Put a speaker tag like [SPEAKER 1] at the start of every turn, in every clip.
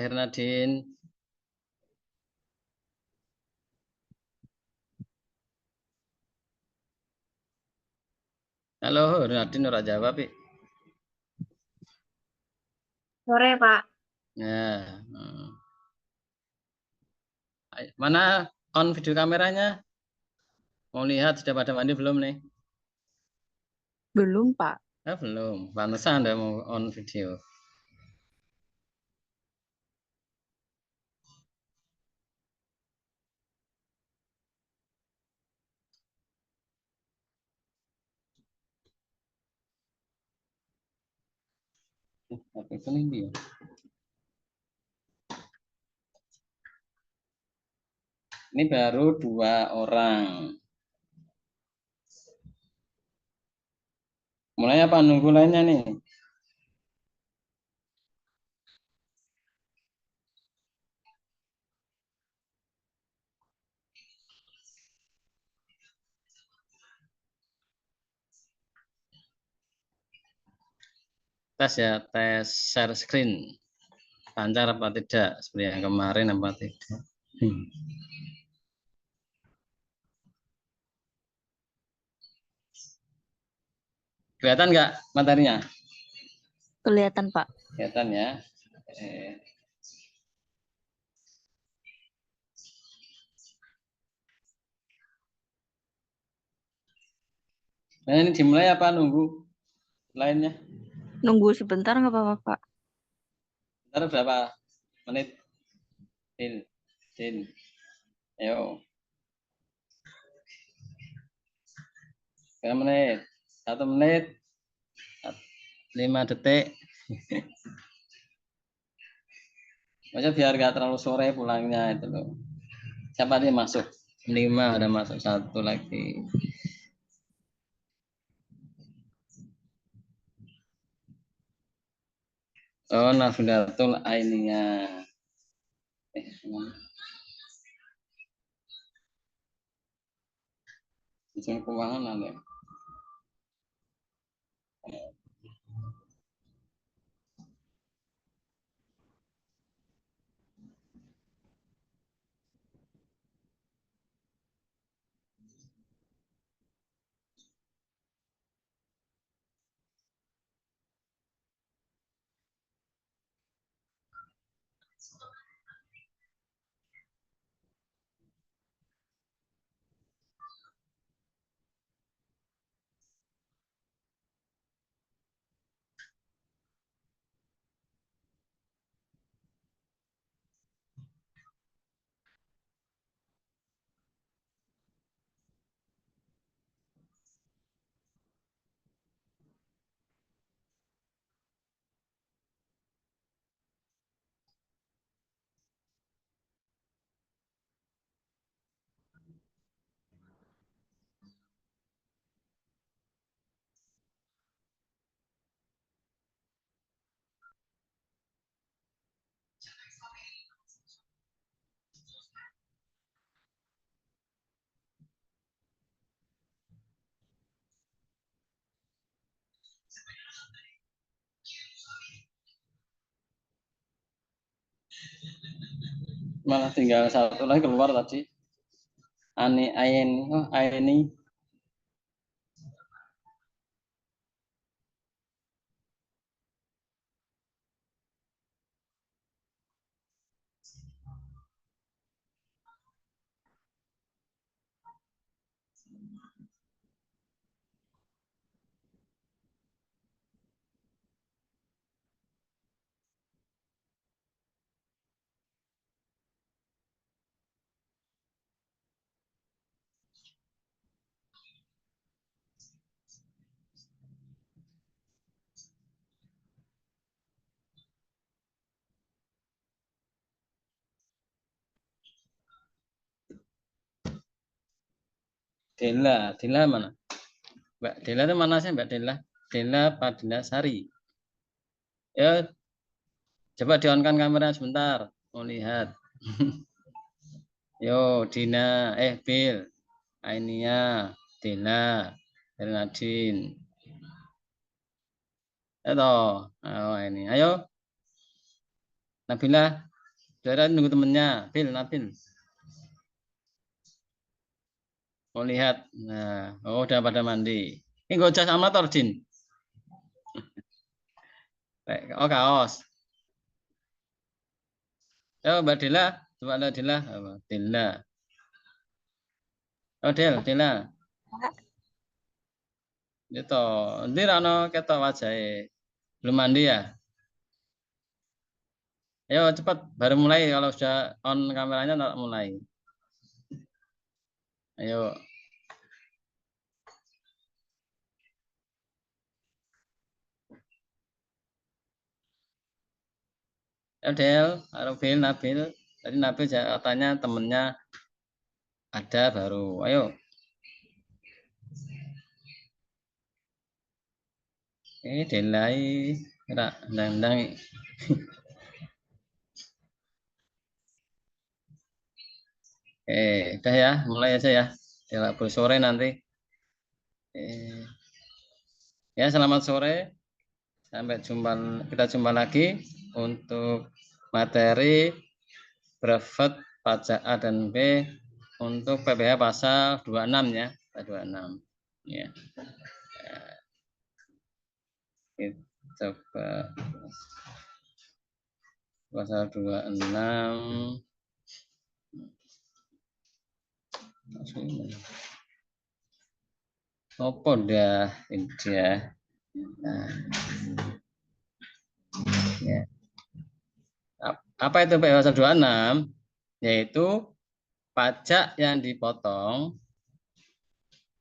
[SPEAKER 1] Hernadin. Halo, Hernadin ora jawab, Pi.
[SPEAKER 2] Sore, Pak.
[SPEAKER 1] Ya. Mana on video kameranya? Mau lihat sudah pada mandi belum nih?
[SPEAKER 2] Belum, Pak.
[SPEAKER 1] Belum. Pantesan Anda mau on video. Apa itu nih? Ini baru 2 orang. Mulai apa nunggu lainnya nih? Tes ya, tes share screen. Lancar apa tidak? Seperti yang kemarin apa tidak? Kelihatan nggak materinya?
[SPEAKER 2] Kelihatan, Pak.
[SPEAKER 1] Kelihatan ya. Nah, ini dimulai apa nunggu lainnya?
[SPEAKER 2] Nunggu sebentar nggak apa-apa, Pak?
[SPEAKER 1] Ntar berapa menit? Din. Ayo. Berapa menit? 1 menit. 5 detik. Maksudnya biar nggak terlalu sore pulangnya itu loh. Siapa nih masuk? 5 ada masuk 1 lagi. Oh, Nafilatul Ainiyah. Izin keuangan ada. Malah tinggal 1 lagi keluar tadi. Aini. Dela mana? Mbak Dela itu mana sih Mbak Dela? Dela Padina Sari. Ya, coba di-on-kan kamera sebentar. Mau lihat. Yo, Dina, Bill, Ainia, Dela, Bernadine. Itu, oh ini. Ayo, Nabila. Saudara nunggu temennya, Nabil. Mau lihat. Nah, oh udah pada mandi. Ini gue jas sama Jin. Oh kaos. Oh Mbak Dila, coba lihat Dila. Oh, Dila. Oh Dila. Itu, nanti rano ketok wajahnya. Belum mandi ya? Ayo cepat, baru mulai. Kalau sudah on kameranya, mulai. Ayo. Del, Arufil, Nabil. Tadi Nabil katanya temennya ada baru. Ayo. Delai. Ndang-ndang. Udah ya, mulai aja ya. Ya, sore nanti. Ya, selamat sore. Sampai kita jumpa lagi untuk materi brevet pajak A dan B untuk PPh pasal 26 ya, 26. Ya. Kita coba pasal 26. Apa dah ini ya. Nah. Ya. Apa itu PPh pasal 26? Yaitu pajak yang dipotong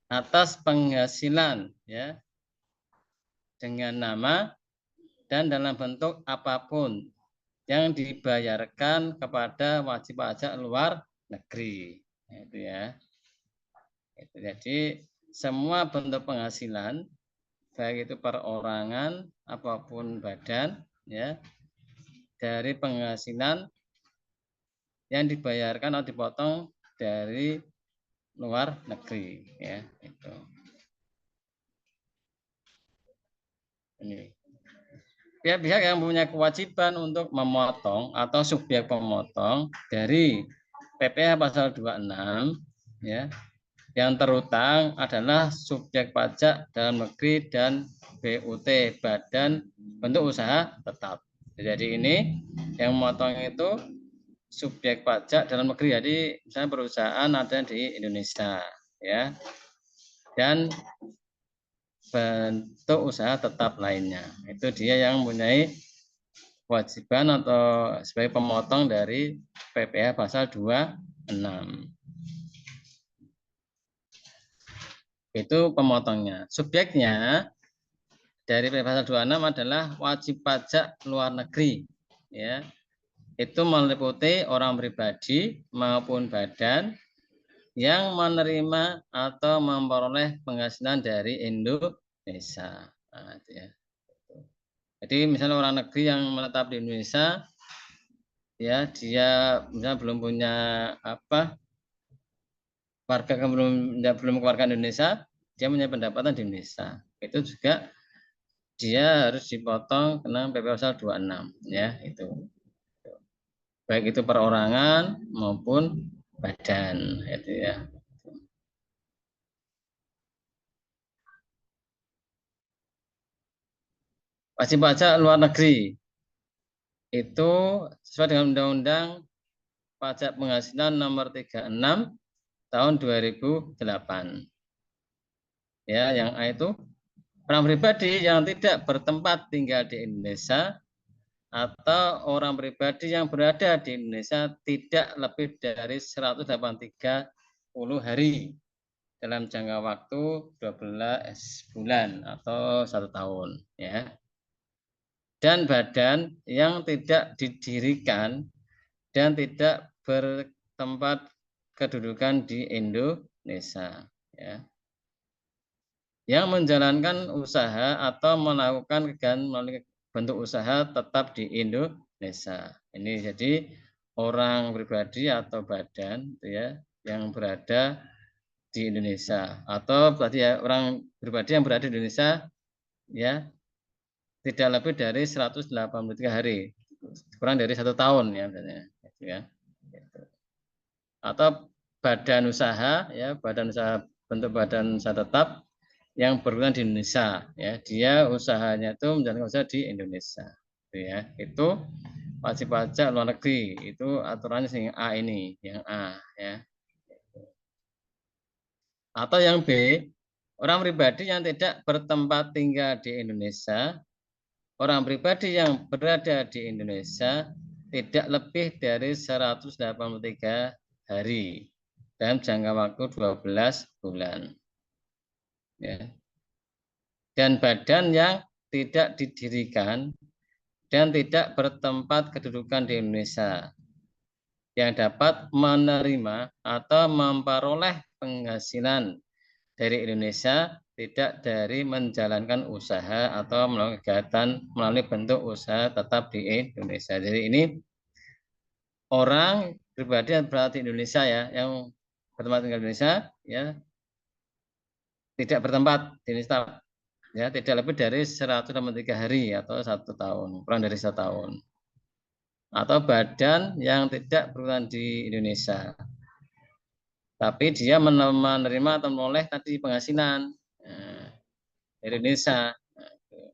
[SPEAKER 1] atas penghasilan ya dengan nama dan dalam bentuk apapun yang dibayarkan kepada wajib pajak luar negeri. Itu ya. Jadi semua bentuk penghasilan baik itu perorangan apapun badan ya dari penghasilan yang dibayarkan atau dipotong dari luar negeri ya itu. Ini pihak-pihak yang punya kewajiban untuk memotong atau subjek pemotong dari PPh pasal 26 ya yang terutang adalah subjek pajak dalam negeri dan BUT badan bentuk usaha tetap. Jadi ini yang memotong itu subjek pajak dalam negeri. Jadi misalnya perusahaan ada di Indonesia ya. Dan bentuk usaha tetap lainnya. Itu dia yang mempunyai kewajiban atau sebagai pemotong dari PPh pasal 26. Itu pemotongnya. Subjeknya dari PPh pasal 26 adalah wajib pajak luar negeri. Ya. Itu meliputi orang pribadi maupun badan yang menerima atau memperoleh penghasilan dari Indonesia. Nah, itu ya. Jadi misalnya orang negeri yang menetap di Indonesia, ya dia misalnya belum punya warga belum keluarga Indonesia, dia punya pendapatan di Indonesia. Itu juga dia harus dipotong kena PPh pasal 26 ya itu. Baik itu perorangan maupun badan itu ya. Wajib pajak luar negeri itu sesuai dengan Undang-Undang Pajak Penghasilan Nomor 36 tahun 2008. Ya, yang A itu orang pribadi yang tidak bertempat tinggal di Indonesia atau orang pribadi yang berada di Indonesia tidak lebih dari 183 hari dalam jangka waktu 12 bulan atau 1 tahun ya. Dan badan yang tidak didirikan dan tidak bertempat kedudukan di Indonesia ya. Yang menjalankan usaha atau melakukan kegiatan melalui bentuk usaha tetap di Indonesia. Ini jadi orang pribadi atau badan ya yang berada di Indonesia atau berarti ya orang pribadi yang berada di Indonesia ya tidak lebih dari 183 hari kurang dari 1 tahun ya misalnya. ya. Atau badan usaha, ya, badan usaha bentuk badan usaha tetap yang berkenan di Indonesia, ya, dia usahanya itu menjalankan usaha di Indonesia, ya. Itu wajib pajak luar negeri, itu aturannya yang A ini, yang A, ya. Atau yang B, orang pribadi yang tidak bertempat tinggal di Indonesia, orang pribadi yang berada di Indonesia tidak lebih dari 183 hari dalam jangka waktu 12 bulan. Ya. Dan badan yang tidak didirikan dan tidak bertempat kedudukan di Indonesia yang dapat menerima atau memperoleh penghasilan dari Indonesia tidak dari menjalankan usaha atau melalui kegiatan melalui bentuk usaha tetap di Indonesia. Jadi ini orang pribadi yang berada di Indonesia, ya, yang bertempat tinggal di Indonesia, ya, tidak bertempat di Indonesia, ya, tidak lebih dari 163 hari atau 1 tahun, kurang dari 1 tahun. Atau badan yang tidak berkedudukan di Indonesia, tapi dia menerima atau menoleh tadi penghasilan dari Indonesia,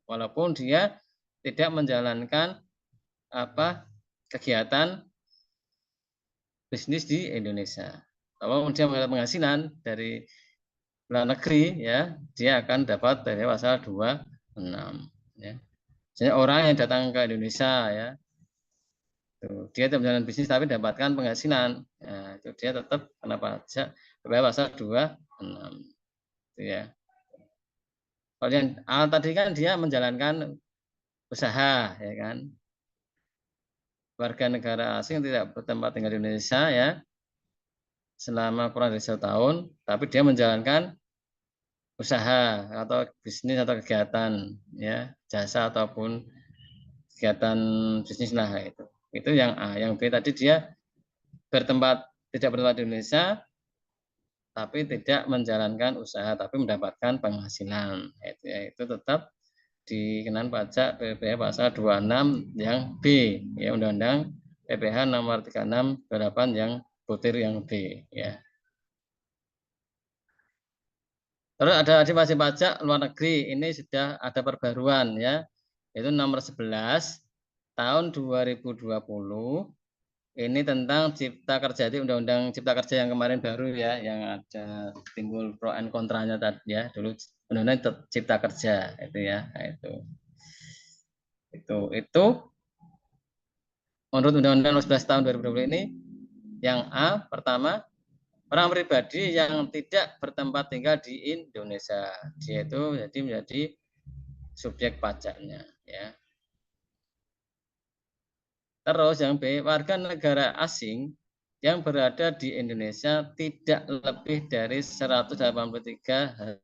[SPEAKER 1] walaupun dia tidak menjalankan kegiatan bisnis di Indonesia. Kalau dia mendapat penghasilan dari luar negeri, ya, dia akan dapat dari pasal 26, ya. Jadi orang yang datang ke Indonesia, ya, dia tidak menjalankan bisnis tapi dapatkan penghasilan, nah, itu dia tetap kena pajak pasal 26, itu, ya. Kalau yang tadi kan dia menjalankan usaha, ya kan, warga negara asing tidak bertempat tinggal di Indonesia, ya, selama kurang dari 1 tahun, tapi dia menjalankan usaha atau bisnis atau kegiatan, ya, jasa ataupun kegiatan bisnis, nah, itu yang A. Yang B tadi dia tidak bertempat di Indonesia tapi tidak menjalankan usaha tapi mendapatkan penghasilan, itu tetap dikenakan pajak PPh pasal 26 yang B, ya, Undang-Undang PPh nomor 36/28 yang butir yang B, ya. Terus ada wajib pajak luar negeri, ini sudah ada perbaruan, ya, itu nomor 11 tahun 2020, ini tentang cipta kerja, itu undang-undang cipta kerja yang kemarin baru, ya, yang ada timbul pro and kontranya tadi, ya, dulu undang-undang cipta kerja itu, ya, nah, itu menurut undang-undang 11 tahun 2020 ini yang A pertama, orang pribadi yang tidak bertempat tinggal di Indonesia, dia itu jadi menjadi subjek pajaknya, ya. Terus yang B, warga negara asing yang berada di Indonesia tidak lebih dari 183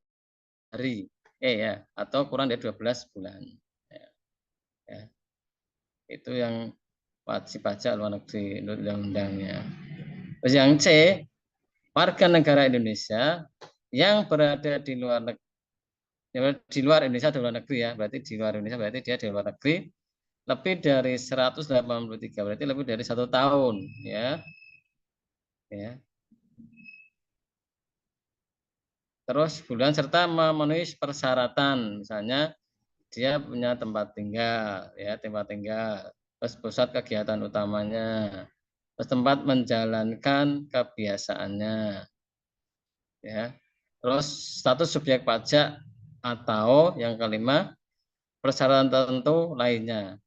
[SPEAKER 1] hari, ya, atau kurang dari 12 bulan. Ya. Itu yang wajib pajak luar negeri undang-undangnya. Terus yang C, warga negara Indonesia yang berada di luar negeri, di luar Indonesia, di luar negeri, ya, berarti di luar Indonesia berarti dia di luar negeri lebih dari 183, berarti lebih dari 1 tahun, ya. Ya. Terus bulan serta memenuhi persyaratan, misalnya dia punya tempat tinggal, ya, tempat tinggal, terus pusat kegiatan utamanya, terus tempat menjalankan kebiasaannya, ya. Terus status subjek pajak atau yang kelima persyaratan tertentu lainnya.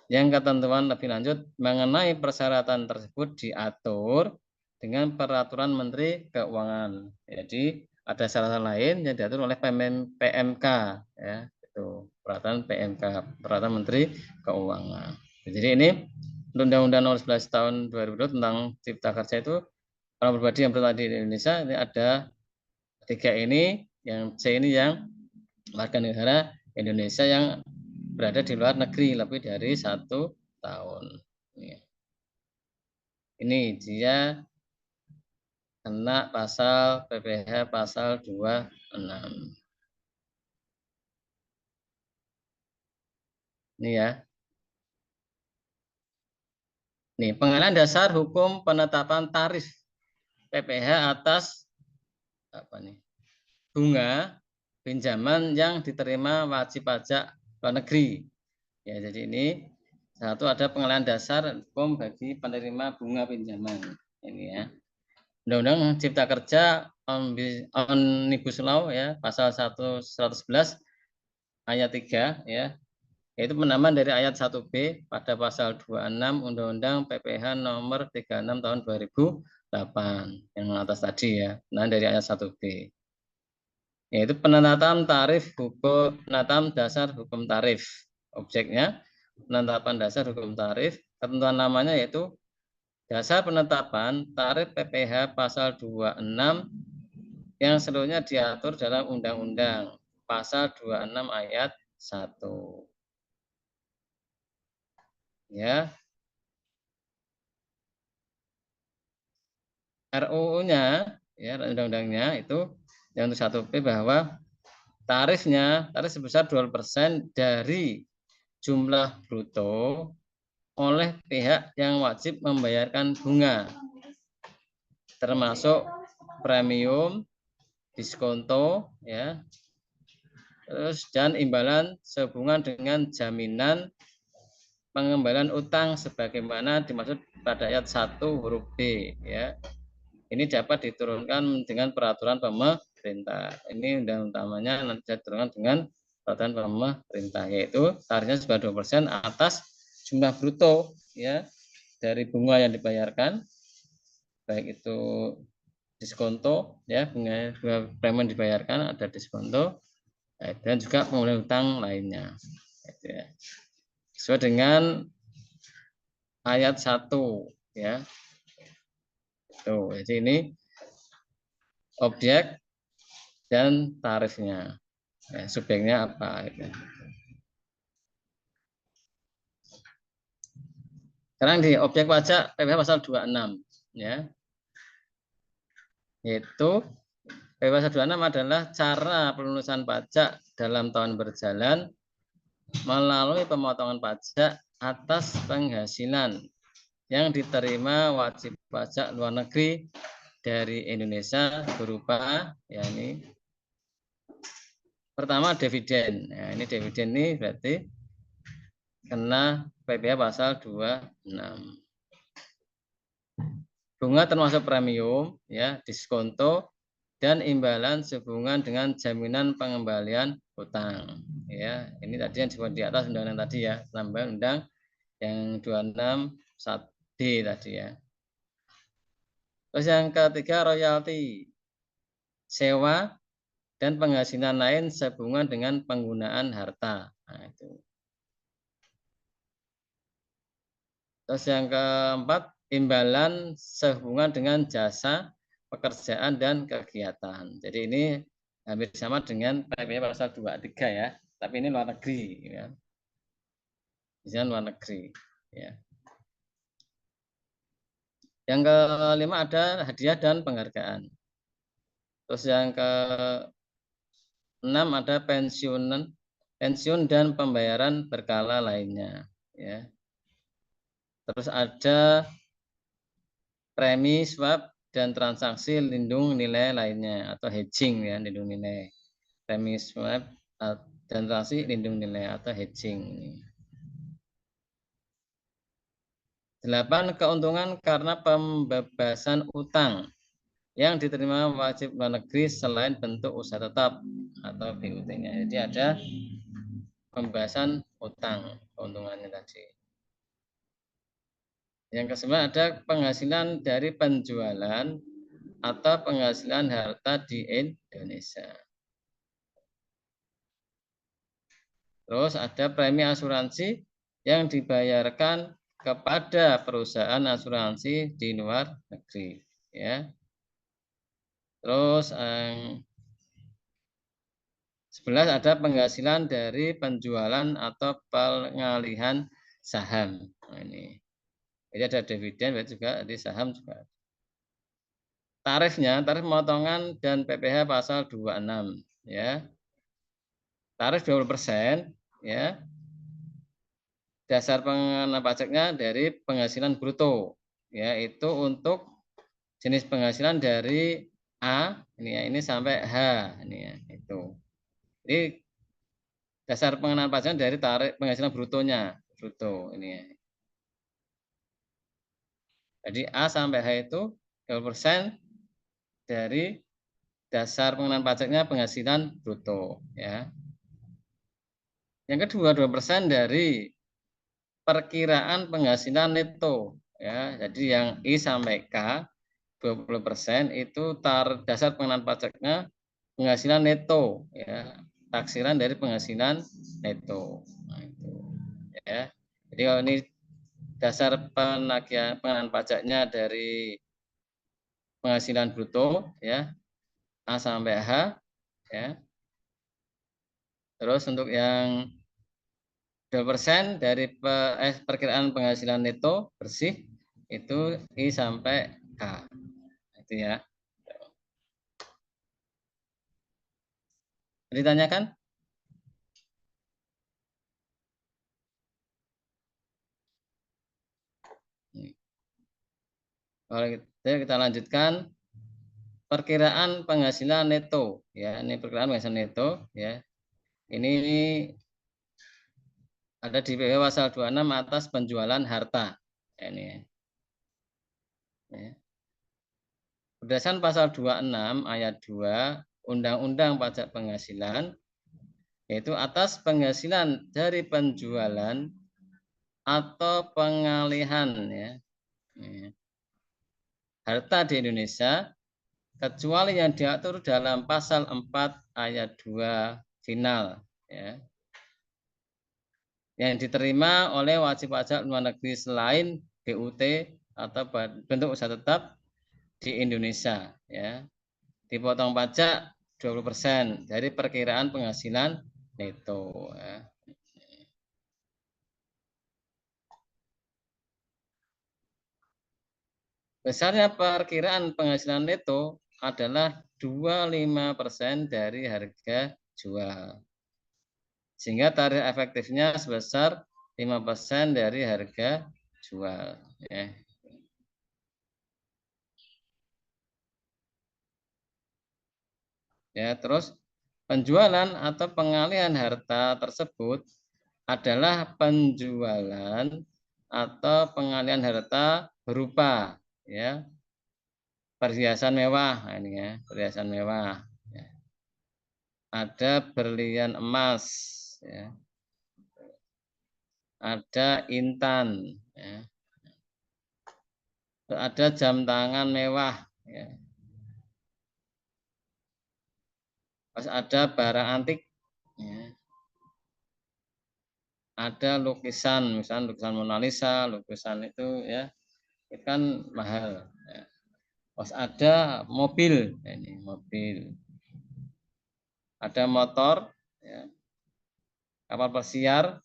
[SPEAKER 1] Yang ketentuan lebih lanjut mengenai persyaratan tersebut diatur dengan peraturan Menteri Keuangan. Jadi ada syaratan lain yang diatur oleh PMK, ya, itu peraturan PMK, peraturan Menteri Keuangan. Jadi ini Undang-Undang Nomor 11 Tahun 2020 tentang Cipta Kerja itu orang pribadi yang berada di Indonesia ini ada 3 ini, yang C ini yang warga negara Indonesia yang berada di luar negeri lebih dari 1 tahun. Ini dia kena pasal PPh pasal 26. Ini, ya. Nih, pengalihan dasar hukum penetapan tarif PPh atas apa nih? Bunga pinjaman yang diterima wajib pajak luar negeri. Ya, jadi ini satu ada pengalihan dasar hukum bagi penerima bunga pinjaman. Ini ya. Undang-Undang Cipta Kerja Omnibus Law ya, pasal 111 ayat 3 ya. Yaitu penambahan dari ayat 1B pada pasal 26 Undang-Undang PPh nomor 36 tahun 2008 yang atas tadi ya. Nah, dari ayat 1B. Yaitu penetapan tarif hukum, penetapan dasar hukum tarif. Objeknya penetapan dasar hukum tarif, ketentuan namanya yaitu dasar penetapan tarif PPh pasal 26 yang seluruhnya diatur dalam Undang-Undang pasal 26 ayat 1. Ya. RUU-nya ya, undang-undangnya itu yang untuk 1B bahwa tarif sebesar 20% dari jumlah bruto oleh pihak yang wajib membayarkan bunga, termasuk premium, diskonto, ya, terus dan imbalan sehubungan dengan jaminan pengembalian utang sebagaimana dimaksud pada ayat 1 huruf B, ya. Ini dapat diturunkan dengan peraturan pemerintah. Ini undang utamanya nanti diturunkan dengan peraturan pemerintah, yaitu tarifnya sebanyak 20% atas jumlah bruto ya dari bunga yang dibayarkan, baik itu diskonto ya, bunga premi dibayarkan ada diskonto dan juga pengembalian utang lainnya. Ya. Sesuai dengan ayat 1 ya. Tuh, jadi ini objek dan tarifnya. Ya, subjeknya apa gitu. Sekarang di objek pajak PPh pasal 26 ya. Yaitu PPh pasal 26 adalah cara pelunasan pajak dalam tahun berjalan melalui pemotongan pajak atas penghasilan yang diterima wajib pajak luar negeri dari Indonesia berupa ya ini pertama dividen. Nah, ini dividen ini berarti kena PPh pasal 26. Bunga termasuk premium, ya, diskonto dan imbalan sehubungan dengan jaminan pengembalian utang. Ya, ini tadi yang disebut di atas undang-undang tadi ya, tambahan undang yang 26 1D tadi ya. Terus yang ketiga royalti, sewa dan penghasilan lain sehubungan dengan penggunaan harta. Nah, itu. Terus yang keempat, imbalan sehubungan dengan jasa, pekerjaan, dan kegiatan. Jadi ini hampir sama dengan PPh pasal 23 ya, tapi ini luar negeri. Ya. Misalnya luar negeri. Ya. Yang kelima ada hadiah dan penghargaan. Terus yang keenam ada pensiun dan pembayaran berkala lainnya. Ya. Terus ada premi swap dan transaksi lindung nilai lainnya atau hedging ya, lindung nilai. Premi swap dan transaksi lindung nilai atau hedging. 8 keuntungan karena pembebasan utang yang diterima wajib luar negeri selain bentuk usaha tetap atau BUT-nya. Jadi ada pembebasan utang keuntungannya tadi. Yang ke-9 ada penghasilan dari penjualan atau penghasilan harta di Indonesia. Terus ada premi asuransi yang dibayarkan kepada perusahaan asuransi di luar negeri. Ya. Terus 11 ada penghasilan dari penjualan atau pengalihan saham. Nah, ini. Jadi ada dividen, juga di saham juga. Tarifnya, tarif pemotongan dan PPh pasal 26 ya. Tarif 20% ya. dasar pengenaan pajaknya dari penghasilan bruto, yaitu untuk jenis penghasilan dari A ini sampai H ini ya itu. Jadi dasar pengenaan pajaknya dari tarik penghasilan brutonya, bruto ini ya. Jadi A sampai H itu 20% dari dasar pengenaan pajaknya penghasilan bruto ya. Yang kedua 2% dari perkiraan penghasilan neto ya. Jadi yang I sampai K 20% itu dasar pengenaan pajaknya penghasilan neto ya. Taksiran dari penghasilan neto. Nah, itu ya. Jadi kalau ini dasar penagihan pengenaan pajaknya dari penghasilan bruto ya A sampai H ya. Terus untuk yang 2% dari perkiraan penghasilan neto bersih itu I sampai K. Itu ya. Ditanyakan? Kalau kita lanjutkan perkiraan penghasilan neto ya. Ini perkiraan penghasilan neto ya. Ini ada di PW pasal 26 atas penjualan harta. Ini ya. Berdasarkan pasal 26 ayat 2 Undang-Undang Pajak Penghasilan, yaitu atas penghasilan dari penjualan atau pengalihan ya, harta di Indonesia kecuali yang diatur dalam pasal 4 ayat 2 final ya, yang diterima oleh wajib pajak luar negeri selain BUT atau bentuk usaha tetap di Indonesia ya, dipotong pajak 20% dari perkiraan penghasilan neto ya. Besarnya perkiraan penghasilan neto adalah 25% dari harga jual. Sehingga tarif efektifnya sebesar 5% dari harga jual ya. Ya, terus penjualan atau pengalihan harta tersebut adalah penjualan atau pengalihan harta berupa ya perhiasan mewah. Nah, ini ya perhiasan mewah ya. Ada berlian emas ya. Ada intan ya. Ada jam tangan mewah ya. Pas ada barang antik ya. Ada lukisan, misalnya lukisan Mona Lisa, lukisan itu ya, itu kan mahal ya. Pas ada mobil, ini mobil, ada motor, ya, kapal pesiar,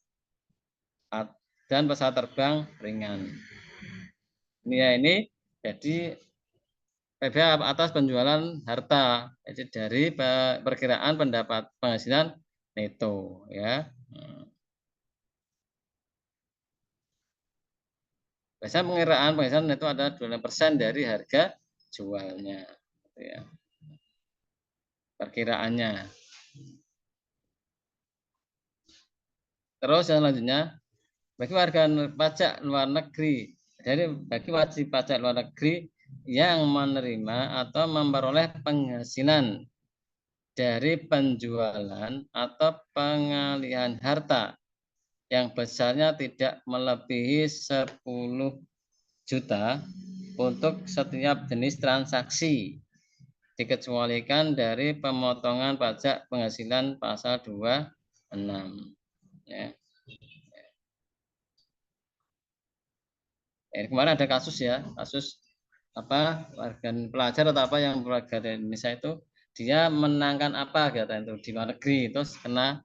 [SPEAKER 1] dan pesawat terbang ringan. Ini ya ini jadi PBH atas penjualan harta, jadi dari perkiraan pendapat penghasilan neto, ya. Biasanya pengiraan penghasilan neto ada 25% dari harga jualnya, ya. Perkiraannya. Terus yang selanjutnya, bagi warga pajak luar negeri, jadi bagi wajib pajak luar negeri yang menerima atau memperoleh penghasilan dari penjualan atau pengalihan harta yang besarnya tidak melebihi 10 juta untuk setiap jenis transaksi, dikecualikan dari pemotongan pajak penghasilan pasal 26 ya. Kemarin ada kasus ya, kasus apa warga pelajar atau apa yang warga Indonesia itu dia menangkan apa gitu itu di luar negeri terus kena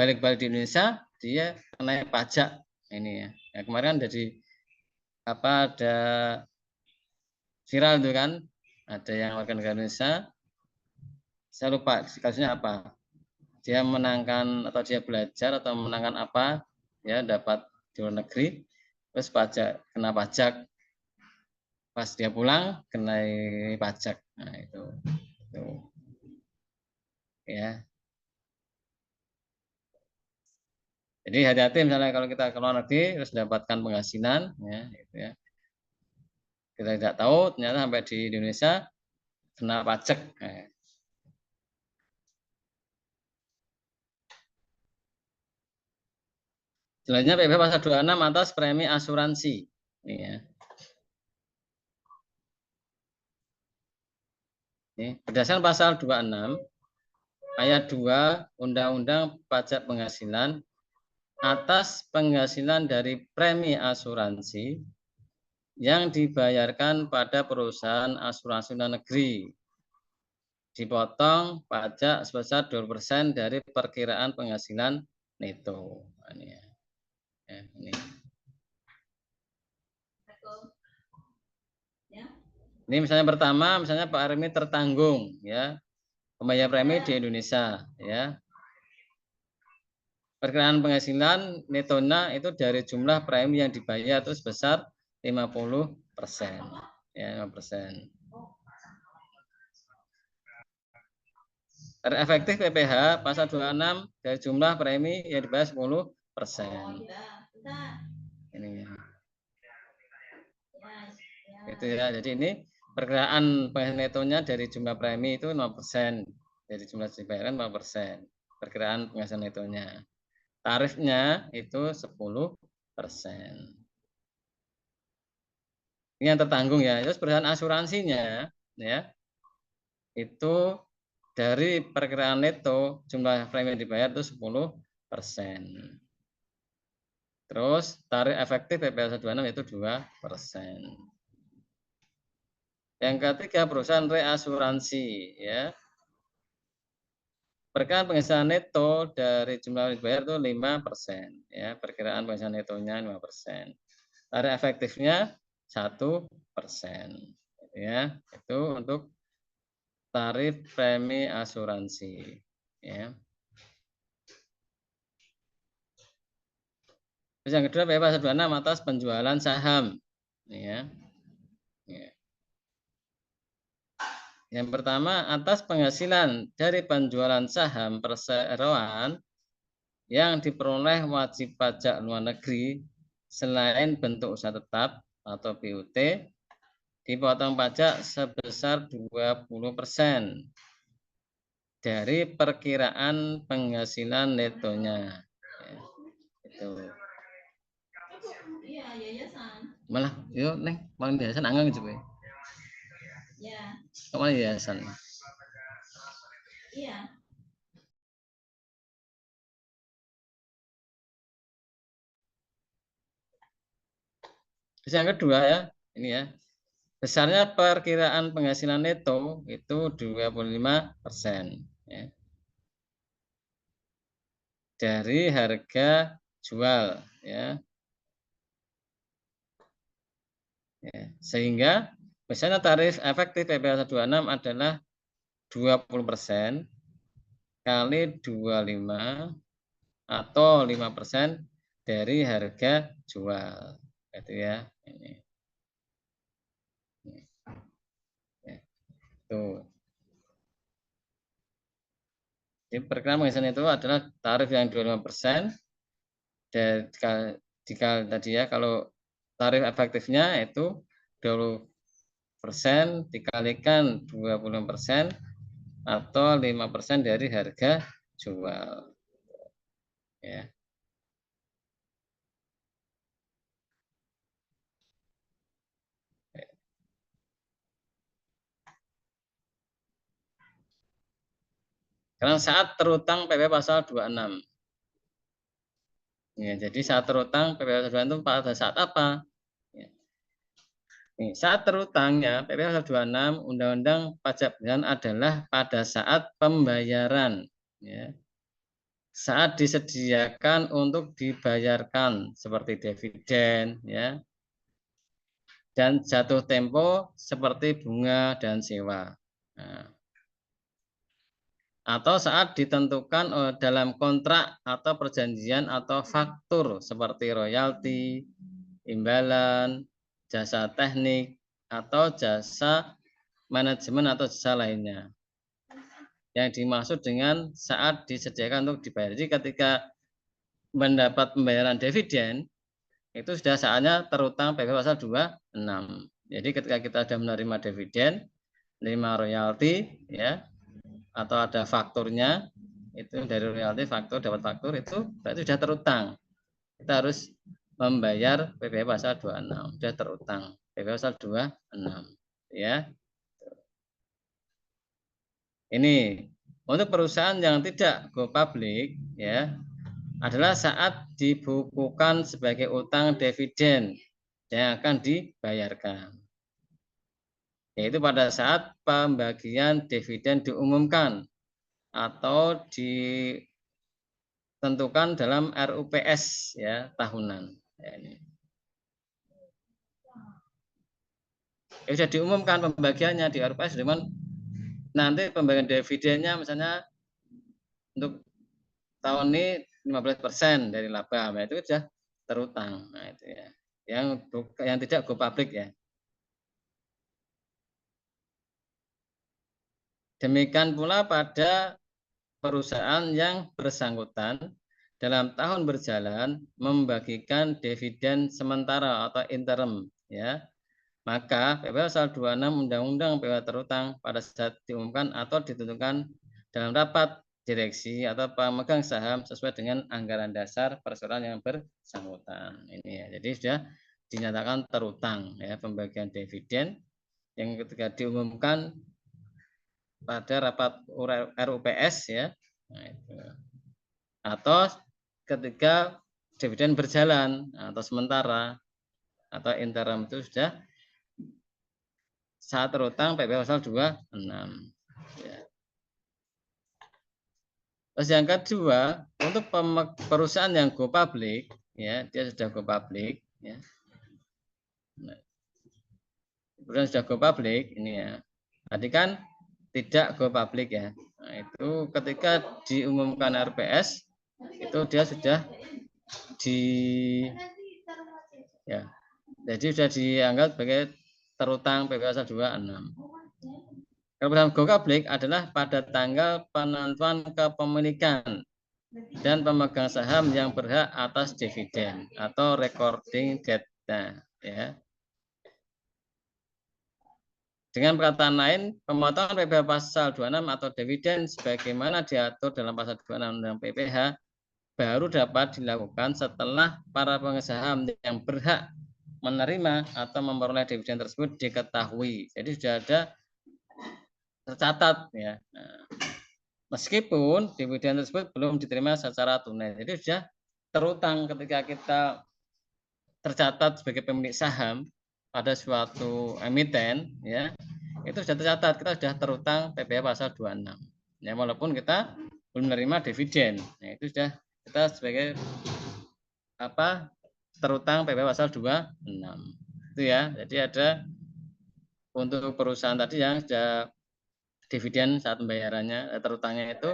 [SPEAKER 1] balik-balik di Indonesia dia kena pajak ini ya. Ya kemarin kan jadi apa ada viral itu kan ada yang warga negara Indonesia saya lupa kasusnya apa dia menangkan atau dia belajar atau menangkan apa ya dapat di luar negeri, terus kena pajak pas dia pulang kena pajak. Nah, itu ya. Jadi hati-hati misalnya kalau kita ke luar negeri terus mendapatkan penghasilan, ya, gitu ya. Kita tidak tahu ternyata sampai di Indonesia kena pajak. Nah. Selanjutnya PP pasal 26 atas premi asuransi. Ini ya. Ini, berdasarkan pasal 26 ayat 2 Undang-Undang Pajak Penghasilan, atas penghasilan dari premi asuransi yang dibayarkan pada perusahaan asuransi luar negeri dipotong pajak sebesar 2% dari perkiraan penghasilan neto. Ini ya. Ini. Ini misalnya pertama, misalnya Pak Armi tertanggung, ya, pembayar premi di Indonesia, ya. Perkiraan penghasilan netonya itu dari jumlah premi yang dibayar itu sebesar 50%, ya, 5%. Efektif PPh pasal 26 dari jumlah premi yang dibayar 10%. Ini ya. Itu ya. Jadi ini perkiraan netonya dari jumlah premi itu 5%. Dari jumlah dibayarkan 5%. Perkiraan penghasilan netonya. Tarifnya itu 10%. Ini yang tertanggung ya. Terus perusahaan asuransinya ya itu dari perkiraan neto jumlah premi yang dibayar itu 10%. Terus tarif efektif PPh 26 itu 2%. Yang ketiga perusahaan reasuransi ya. Perkiraan penghasilan neto dari jumlah yang dibayar itu 5%. Ya, perkiraan penghasilan netonya 5%. Tarif efektifnya 1%. Ya, itu untuk tarif premi asuransi. Ya. Terus yang kedua PP pasal 26 atas penjualan saham. Ya. Ya. Yang pertama atas penghasilan dari penjualan saham perseroan yang diperoleh wajib pajak luar negeri selain bentuk usaha tetap atau BUT dipotong pajak sebesar 20% dari perkiraan penghasilan netonya. Ya, itu. Malah, yuk neng, malah yayasan anggang coba. Ya. Kemana yayasan? Iya. Terus yang kedua ya, ini ya. Besarnya perkiraan penghasilan neto itu 25%. Ya. Dari harga jual ya. Ya. Sehingga misalnya tarif efektif PPh 26 adalah 20% kali 25 atau 5% dari harga jual. Itu ya. Ini. Ya. Tuh. Jadi perkiraan penghasilan itu adalah tarif yang 25%. Dan jika tadi ya kalau tarif efektifnya itu 20% dikalikan 25% atau 5% dari harga jual. Ya. Karena saat terutang PP pasal 26. Ya, jadi saat terutang PP pasal 26 itu pada saat apa? Ya. Nih, saat terutangnya PP pasal 26 Undang-Undang Pajak Penghasilan adalah pada saat pembayaran. Ya. Saat disediakan untuk dibayarkan seperti dividen ya dan jatuh tempo seperti bunga dan sewa. Nah, atau saat ditentukan dalam kontrak atau perjanjian atau faktur seperti royalti, imbalan, jasa teknik, atau jasa manajemen atau jasa lainnya. Yang dimaksud dengan saat disediakan untuk dibayar. Jadi ketika mendapat pembayaran dividen, itu sudah saatnya terutang PPh pasal 26. Jadi ketika kita sudah menerima dividen, menerima royalti, ya, atau ada fakturnya, itu dari royalti faktur dapat faktur, itu berarti sudah terutang. Kita harus membayar PPh pasal 26, sudah terutang PPh pasal 26, ya. Ini untuk perusahaan yang tidak go public, ya, adalah saat dibukukan sebagai utang dividen yang akan dibayarkan, yaitu pada saat pembagian dividen diumumkan atau ditentukan dalam RUPS, ya, tahunan. Ya, ini. Ya, sudah diumumkan pembagiannya di RUPS, cuman nanti pembagian dividennya misalnya untuk tahun ini 15% dari laba, nah, itu sudah terutang. Nah, itu ya. Yang tidak go public, ya. Demikian pula pada perusahaan yang bersangkutan dalam tahun berjalan membagikan dividen sementara atau interim, ya. Maka PPh pasal 26 Undang-Undang PPh terutang pada saat diumumkan atau ditentukan dalam rapat direksi atau pemegang saham sesuai dengan anggaran dasar perusahaan yang bersangkutan. Ini, ya. Jadi sudah dinyatakan terutang, ya, pembagian dividen yang ketika diumumkan pada rapat RUPS, ya. Nah, itu. Atau ketika dividen berjalan atau sementara atau interim, itu sudah saat terutang PPh pasal 26. Ya. Terus yang kedua, untuk perusahaan yang go public, ya, dia sudah go public, ya. Nah, perusahaan sudah go public ini, ya. Tadi kan tidak go public, ya. Nah, itu ketika diumumkan RPS itu dia sudah ya. Jadi sudah dianggap sebagai terutang PPh pasal 26. Keputusan go public adalah pada tanggal penentuan kepemilikan dan pemegang saham yang berhak atas dividen atau recording date, ya. Dengan perkataan lain, pemotongan PPh pasal 26 atau dividen sebagaimana diatur dalam pasal 26 Undang PPh baru dapat dilakukan setelah para pemegang saham yang berhak menerima atau memperoleh dividen tersebut diketahui. Jadi sudah ada tercatat, ya. Nah, meskipun dividen tersebut belum diterima secara tunai. Jadi sudah terutang ketika kita tercatat sebagai pemilik saham pada suatu emiten, ya, itu sudah tercatat kita sudah terutang PPh pasal 26. Ya, walaupun kita belum menerima dividen. Nah, itu sudah kita sebagai terutang PPh pasal 26. Itu, ya. Jadi ada untuk perusahaan tadi yang sudah dividen saat pembayarannya, terutangnya itu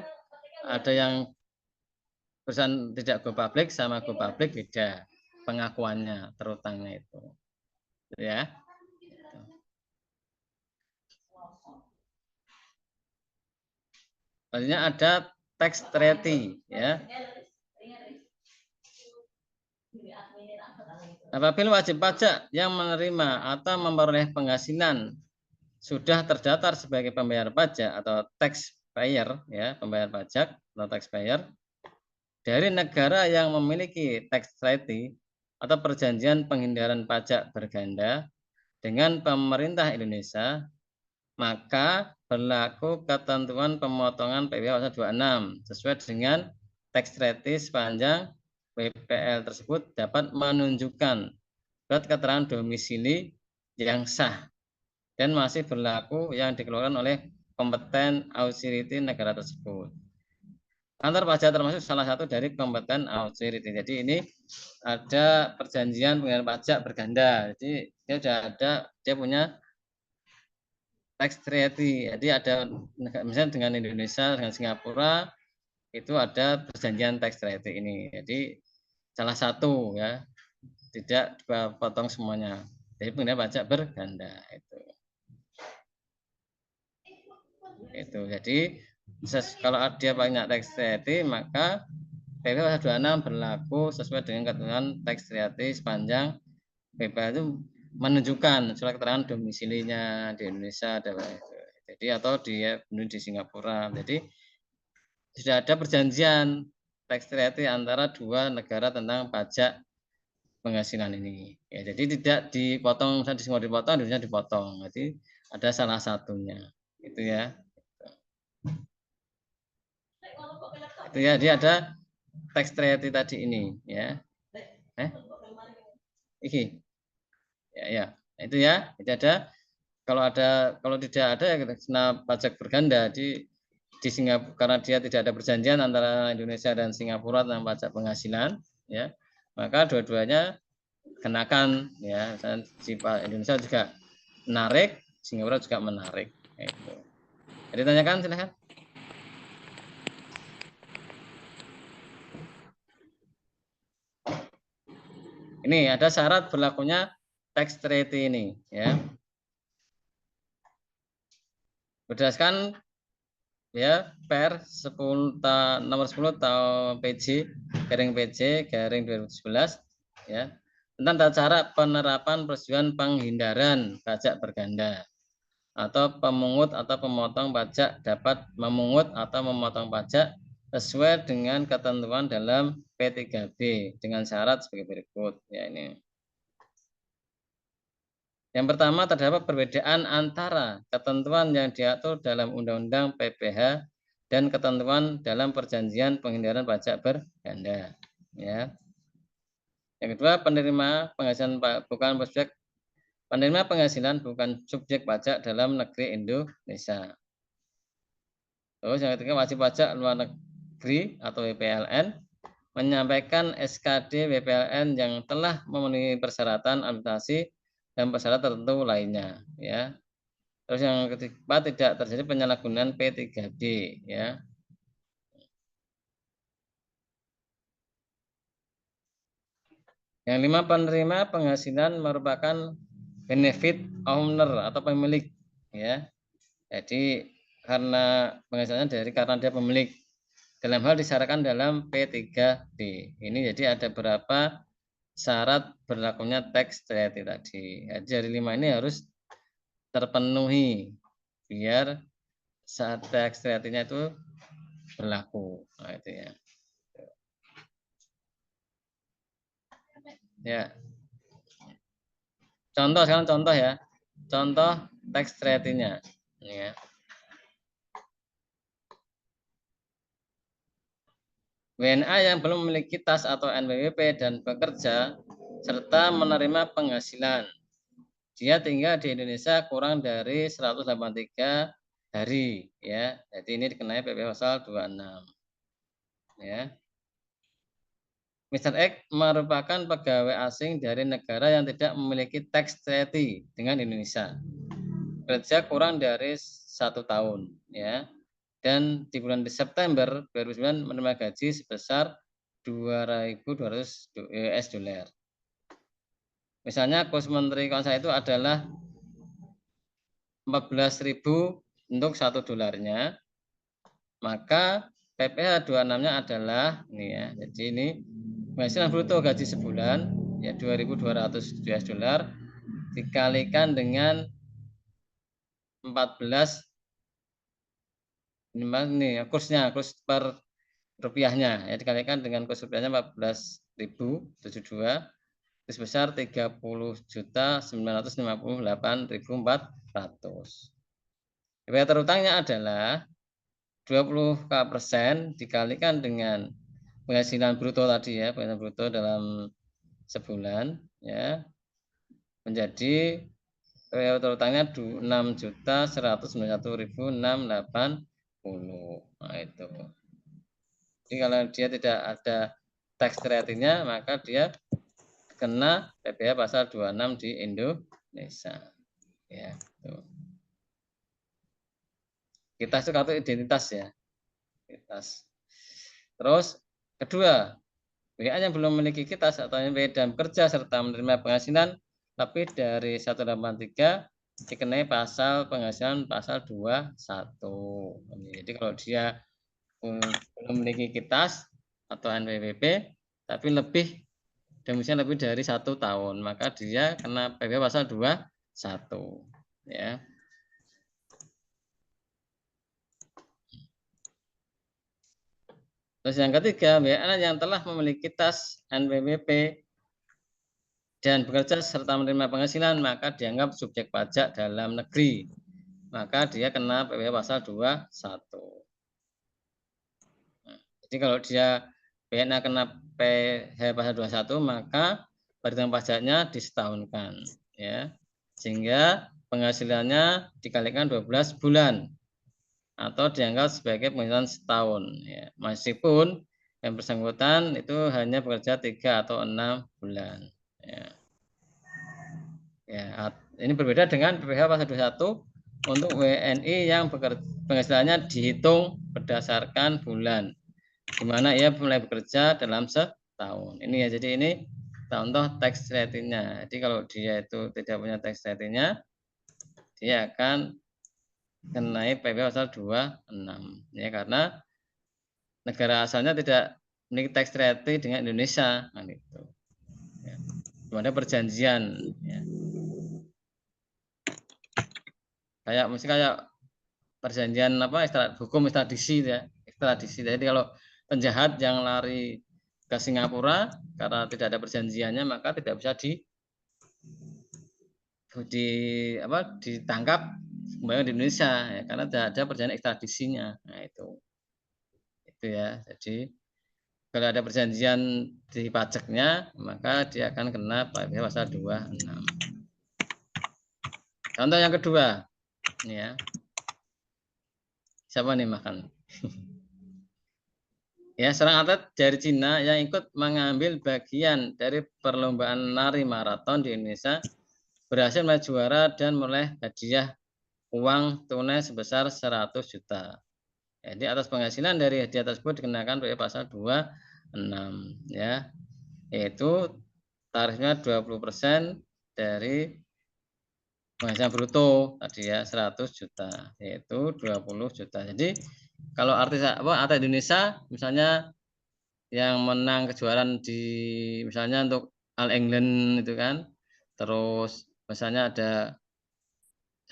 [SPEAKER 1] ada yang perusahaan tidak go public sama go public beda pengakuannya terutangnya itu, ya. Selanjutnya ada tax treaty, ya. Apabila wajib pajak yang menerima atau memperoleh penghasilan sudah terdaftar sebagai pembayar pajak atau taxpayer, ya, pembayar pajak atau taxpayer dari negara yang memiliki tax treaty atau perjanjian penghindaran pajak berganda dengan pemerintah Indonesia, maka berlaku ketentuan pemotongan PPh pasal 26 sesuai dengan tax treaty sepanjang PPL tersebut dapat menunjukkan surat keterangan domisili yang sah dan masih berlaku yang dikeluarkan oleh kompeten authority negara tersebut. Kantor pajak termasuk salah satu dari kompeten authority. Jadi ini ada perjanjian penghindaran pajak berganda. Jadi dia sudah ada, dia punya tax treaty. Jadi ada misalnya dengan Indonesia, dengan Singapura itu ada perjanjian tax treaty ini. Jadi salah satu ya, tidak dipotong semuanya. Jadi pengenaan pajak berganda itu. Jadi kalau dia banyak tax treaty maka PP pasal 26 berlaku sesuai dengan ketentuan tax treaty sepanjang PP itu menunjukkan surat keterangan domisilinya di Indonesia ada itu. Jadi atau di Singapura. Jadi sudah ada perjanjian tax treaty antara dua negara tentang pajak penghasilan ini. Ya, jadi tidak dipotong, misalnya di Singapura dipotong, di Indonesia dipotong. Jadi ada salah satunya. Itu ya. Itu ya, dia ada tax treaty tadi ini ya. Iki. Ya. Itu ya. Itu ada. Kalau tidak ada ya kena pajak berganda di Singapura karena dia tidak ada perjanjian antara Indonesia dan Singapura tentang pajak penghasilan ya. Maka dua-duanya kenakan ya. Si Indonesia juga menarik, Singapura juga menarik. Itu. Jadi tanyakan silahkan. Ini ada syarat berlakunya tax treaty ini ya. Berdasarkan ya per 10 nomor 10 tahun PJ garing 2011 ya tentang tata cara penerapan persetujuan penghindaran pajak berganda atau pemungut atau pemotong pajak dapat memungut atau memotong pajak sesuai dengan ketentuan dalam P3B dengan syarat sebagai berikut ya ini. Yang pertama terdapat perbedaan antara ketentuan yang diatur dalam Undang-Undang PPH dan ketentuan dalam Perjanjian Penghindaran Pajak Berganda. Ya. Yang kedua, penerima penghasilan bukan subjek penerima penghasilan bukan subjek pajak dalam negeri Indonesia. Terus yang ketiga, wajib pajak luar negeri atau WPLN menyampaikan SKD WPLN yang telah memenuhi persyaratan administrasi dan persyaratan tertentu lainnya ya. Terus yang ketiga tidak terjadi penyalahgunaan P3B ya. Yang lima, penerima penghasilan merupakan benefit owner atau pemilik ya. Jadi karena penghasilannya karena dia pemilik dalam hal disyaratkan dalam P3B. Ini jadi ada berapa syarat berlakunya tax treaty tadi. Jadi dari 5 ini harus terpenuhi biar saat tax treaty-nya itu berlaku. Nah, itu ya. Ya. Sekarang contoh ya. Contoh tax treaty-nya. Ya. WNA yang belum memiliki tas atau NPWP dan bekerja serta menerima penghasilan. Dia tinggal di Indonesia kurang dari 183 hari ya. Jadi ini dikenai PP pasal 26. Ya. Mr. X merupakan pegawai asing dari negara yang tidak memiliki tax treaty dengan Indonesia. Kerja kurang dari 1 tahun ya. Dan di bulan September 2009 menerima gaji sebesar 2.200 US dollar. Misalnya kos menteri keuangan itu adalah 14.000 untuk $1, maka PPh 26-nya adalah ini ya. Jadi ini penghasilan bruto gaji sebulan ya 2.200 US dollar dikalikan dengan 14 ini ya, kurs per rupiahnya ya dikalikan dengan kurs rupiahnya 14.072 sebesar 30.958.400. Biaya terutangnya adalah 20% dikalikan dengan penghasilan bruto tadi ya, penghasilan bruto dalam sebulan ya menjadi biaya terutangnya 6.191.680. Nah itu. Jadi kalau dia tidak ada tax treaty-nya maka dia kena PPh pasal 26 di Indonesia. Ya, tuh. Kitas itu kartu identitas ya. Kitas. Terus kedua, WA yang belum memiliki kitas atau WA dan bekerja serta menerima penghasilan lebih dari 183 dikenai pasal penghasilan pasal 21. Jadi kalau dia belum memiliki kitas atau NPWP tapi domisili lebih dari 1 tahun, maka dia kena PPh pasal 21 ya. Terus yang ketiga, WA yang telah memiliki kitas NPWP dan bekerja serta menerima penghasilan maka dianggap subjek pajak dalam negeri. Maka dia kena PPh pasal 21. Nah, jadi kalau dia PNA kena PPh pasal 21 maka perhitungan pajaknya disetahunkan ya. Sehingga penghasilannya dikalikan 12 bulan atau dianggap sebagai penghasilan setahun ya. Meskipun yang bersangkutan itu hanya bekerja 3 atau 6 bulan ya. Ya, ini berbeda dengan PPh pasal 21 untuk WNI yang penghasilannya dihitung berdasarkan bulan di mana ia mulai bekerja dalam setahun. Ini ya, jadi ini contoh tax ratingnya. Jadi kalau dia itu tidak punya tax ratingnya, dia akan kenai PPh pasal 26 ya, karena negara asalnya tidak memiliki tax rating dengan Indonesia kan itu. Ya. Ada perjanjian ya. Kayak perjanjian hukum ekstradisi ya, ekstradisi. Jadi kalau penjahat yang lari ke Singapura karena tidak ada perjanjiannya maka tidak bisa ditangkap kembali di Indonesia ya, karena tidak ada perjanjian ekstradisinya. Nah, itu ya. Jadi kalau ada perjanjian di pajaknya maka dia akan kena pasal 26. Contoh yang kedua ini ya. Siapa nih makan? Ya, seorang atlet dari Cina yang ikut mengambil bagian dari perlombaan lari maraton di Indonesia berhasil meraih juara dan meroleh hadiah uang tunai sebesar 100 juta. Jadi atas penghasilan dari hadiah tersebut dikenakan pasal 26 ya. Yaitu tarifnya 20% dari penghasilan bruto tadi ya 100 juta, yaitu 20 juta. Jadi kalau atlet Indonesia misalnya yang menang kejuaraan di misalnya untuk All England itu kan, terus misalnya ada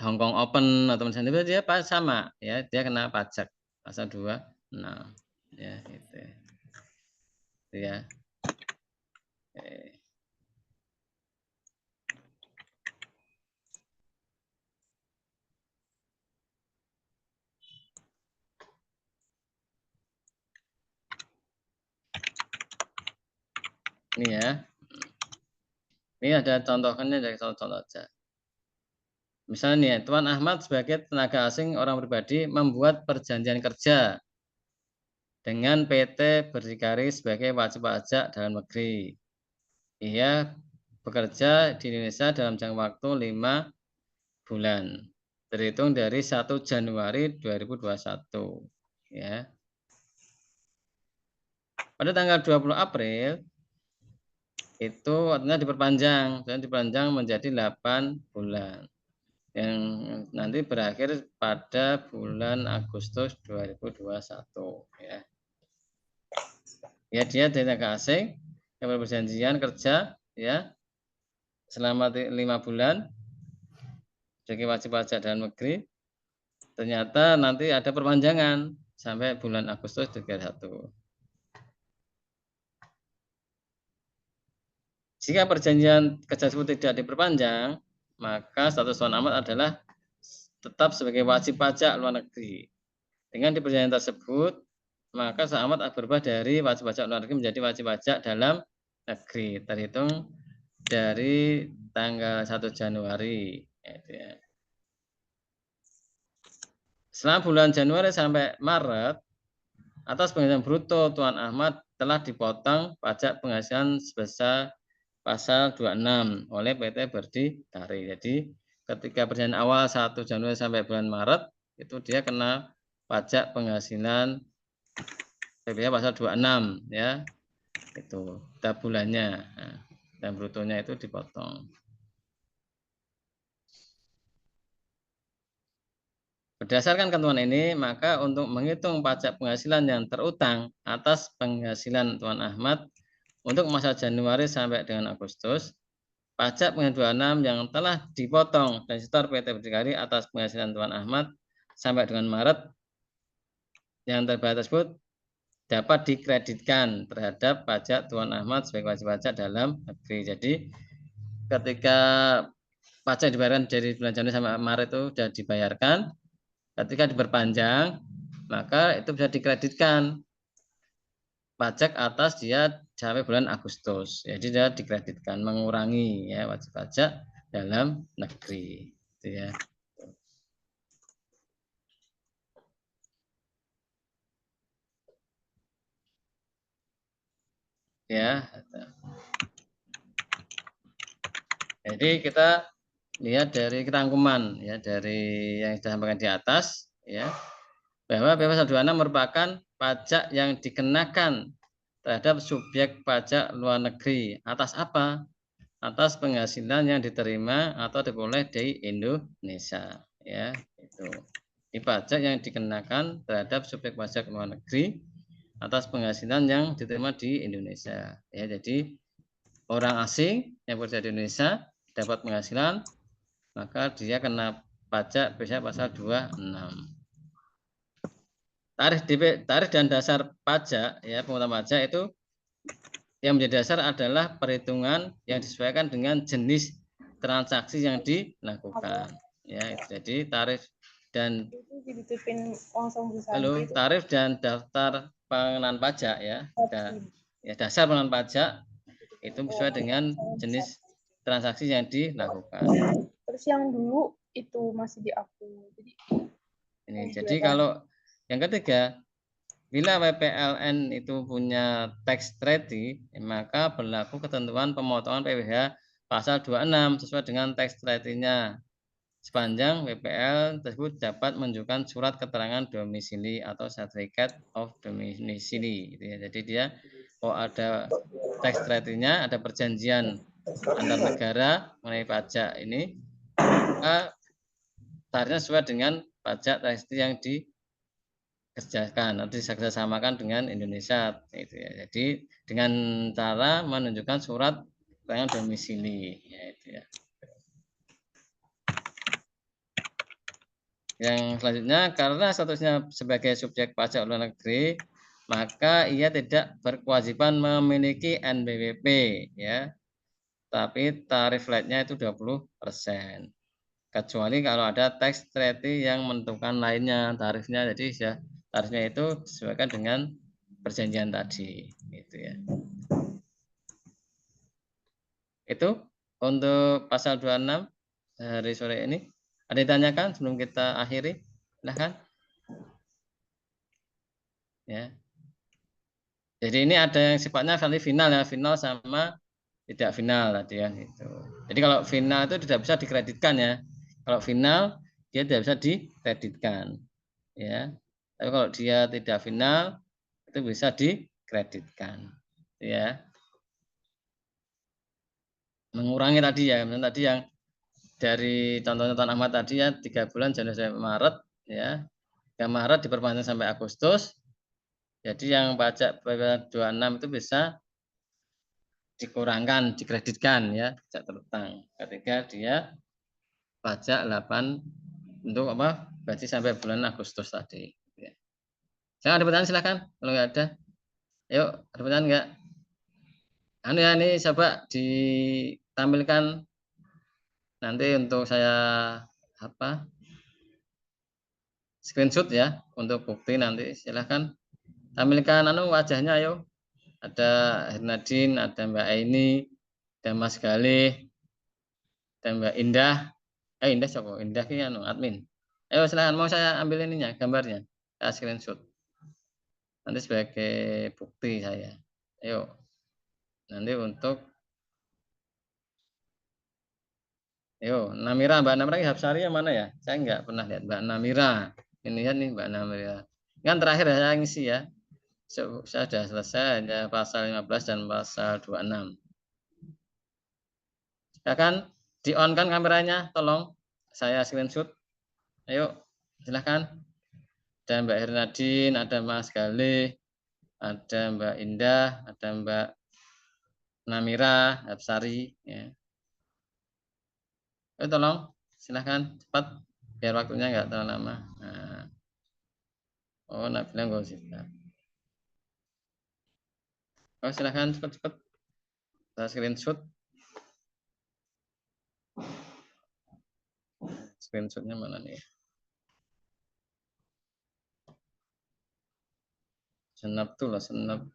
[SPEAKER 1] Hong Kong Open atau misalnya itu dia sama ya, dia kena pajak pasal 26 ya gitu ya. Ini ya. Ini ada contohnya dari contoh aja. Misalnya nih, Tuan Ahmad sebagai tenaga asing orang pribadi membuat perjanjian kerja dengan PT berdikari sebagai wajib pajak dalam negeri. Ia bekerja di Indonesia dalam jangka waktu 5 bulan, terhitung dari 1 Januari 2021. Ya. Pada tanggal 20 April itu artinya diperpanjang menjadi 8 bulan. Yang nanti berakhir pada bulan Agustus 2021 ya. Ya, dia tenaga asing yang berperjanjian kerja ya selama 5 bulan sebagai wajib pajak dalam negeri. Ternyata nanti ada perpanjangan sampai bulan Agustus 2021. Jika perjanjian kerja tersebut tidak diperpanjang, maka status Tuan Ahmad adalah tetap sebagai wajib pajak luar negeri. Dengan di perjanjian tersebut, maka Tuan Ahmad berubah dari wajib pajak luar negeri menjadi wajib pajak dalam negeri, terhitung dari tanggal 1 Januari. Selama bulan Januari sampai Maret, atas penghasilan bruto Tuan Ahmad telah dipotong pajak penghasilan sebesar pasal 26 oleh PT Berdikari. Jadi ketika perjanjian awal 1 Januari sampai bulan Maret itu dia kena pajak penghasilan PPh pasal 26 ya. Itu tiap bulannya. Nah, dan brutonya itu dipotong. Berdasarkan ketentuan ini, maka untuk menghitung pajak penghasilan yang terutang atas penghasilan Tuan Ahmad untuk masa Januari sampai dengan Agustus, pajak penghasilan 26 yang telah dipotong dan setor PT Berdikari atas penghasilan Tuan Ahmad sampai dengan Maret yang terbatas tersebut dapat dikreditkan terhadap pajak Tuan Ahmad sebagai wajib pajak dalam negeri. Jadi ketika pajak dibayarkan dari bulan Januari sampai Maret itu sudah dibayarkan, ketika diperpanjang maka itu bisa dikreditkan pajak atas dia sampai bulan Agustus. Jadi dia dikreditkan, mengurangi ya wajib pajak dalam negeri. Itu ya. Ya. Jadi kita lihat dari rangkuman ya dari yang sudah sampaikan di atas ya bahwa PP 126 merupakan pajak yang dikenakan terhadap subjek pajak luar negeri atas apa? Atas penghasilan yang diterima atau diperoleh di Indonesia ya itu. Ini pajak yang dikenakan terhadap subjek pajak luar negeri atas penghasilan yang diterima di Indonesia ya. Jadi orang asing yang bekerja di Indonesia dapat penghasilan maka dia kena pajak biasanya pasal 26. Tarif dan dasar pajak ya pengukuran pajak itu yang menjadi dasar adalah perhitungan yang disesuaikan dengan jenis transaksi yang dilakukan ya. Jadi tarif dan tarif dan daftar pengenaan pajak ya, dasar pengenaan pajak itu sesuai dengan jenis transaksi yang dilakukan.
[SPEAKER 3] Terus yang dulu itu masih diaku.
[SPEAKER 1] Jadi kalau yang ketiga, bila WPLN itu punya tax treaty, maka berlaku ketentuan pemotongan PPh pasal 26 sesuai dengan tax treaty-nya. Sepanjang WPL tersebut dapat menunjukkan surat keterangan domisili atau certificate of domisili. Jadi dia ada tax treaty-nya, ada perjanjian antar negara mengenai pajak ini, maka tarifnya sesuai dengan pajak tax yang dikerjakan atau dikerjasamakan dengan Indonesia itu ya. Jadi dengan cara menunjukkan surat keterangan domisili ya, itu ya. Yang selanjutnya, karena statusnya sebagai subjek pajak luar negeri, maka ia tidak berkewajiban memiliki NBWP ya. Tapi tarif flatnya itu 20%. Kecuali kalau ada tax treaty yang menentukan lainnya tarifnya, jadi ya tarifnya itu disesuaikan dengan perjanjian tadi gitu ya. Itu untuk pasal 26 hari sore ini. Ada yang ditanyakan sebelum kita akhiri? Silahkan. Ya. Jadi ini ada yang sifatnya kali final ya, final sama tidak final tadi ya itu. Jadi kalau final itu tidak bisa dikreditkan ya. Kalau final dia tidak bisa dikreditkan ya. Tapi kalau dia tidak final itu bisa dikreditkan ya. Mengurangi tadi ya, tadi yang dari contoh-contoh Ahmad tadi ya 3 bulan Januari sampai Maret ya. Yang Maret diperpanjang sampai Agustus. Jadi yang pajak 26 itu bisa dikurangkan, dikreditkan ya, pajak terutang. Ketika dia pajak 8 untuk apa? Berarti sampai bulan Agustus tadi. Ya. Saya ada pertanyaan silakan kalau nggak ada. Yuk, ada pertanyaan nggak? Anu ya ini coba ditampilkan nanti untuk saya apa? Screenshot ya untuk bukti nanti silahkan tampilkan anu wajahnya ayo. Ada Hernadine, ada Mbak Aini, ada Mas Galih, dan Mbak Indah. Indah siapa? Indah ki anu admin. Ayo silakan mau saya ambil ininya gambarnya. Saya screenshot. Nanti sebagai bukti saya. Ayo. Nanti untuk Namira, Mbak Namira Hapsari yang mana ya? Saya enggak pernah lihat Mbak Namira. Ini ya nih Mbak Namria. Kan terakhir saya ngisi ya. Saya sudah selesai hanya pasal 15 dan pasal 26. Ya kan? Di-on kan kameranya, tolong. Saya screenshot. Ayo, silahkan. Ada Mbak Hernadine, ada Mas Galih, ada Mbak Indah, ada Mbak Namira, Absari. Ya. Ayo tolong, silahkan cepat, biar waktunya nggak terlalu lama. Nah. Oh, Nabila nggak usah. Oh, silahkan cepat-cepat. Saya screenshot. Screenshotnya mana nih? Snap tool,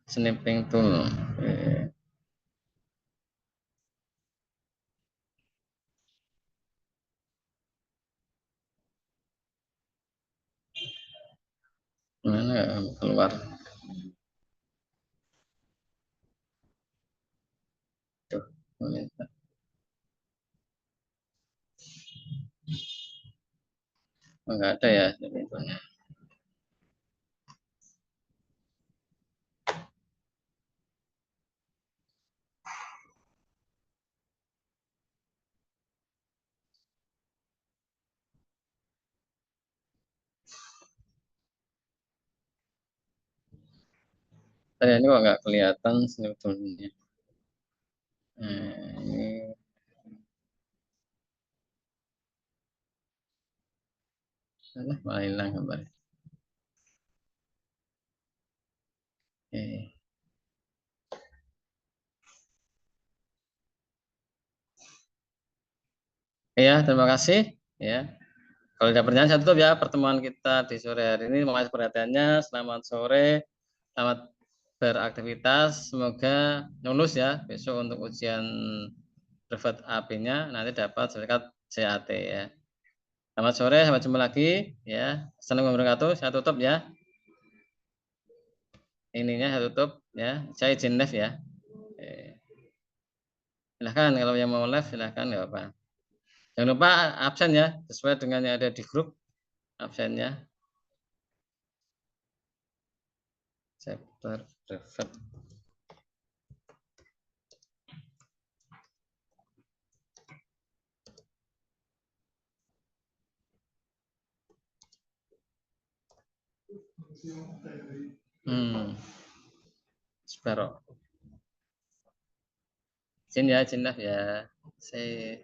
[SPEAKER 1] snipping tool. Oke. Mana ya, keluar? Tuh, minta. Oh, nggak ada ya sebetulnya. Tadi ini kok nggak kelihatan sebetulnya. Ini malah hilang gambar. Oke. Ya, terima kasih. Ya, kalau ada pertanyaan saya tutup ya pertemuan kita di sore hari ini. Terima kasih perhatiannya. Selamat sore, selamat beraktivitas. Semoga lulus ya besok untuk ujian privat AP-nya nanti dapat sertifikat CAT ya. Selamat sore, sampai jumpa lagi ya. Assalamualaikum warahmatullahi wabarakatuh. Saya tutup ya. Ininya saya tutup ya. Saya izin live ya. Silahkan kalau yang mau live silahkan nggak apa. Jangan lupa absen ya sesuai dengan yang ada di grup absennya. Chapter privat. Izin ya, izin live ya. Saya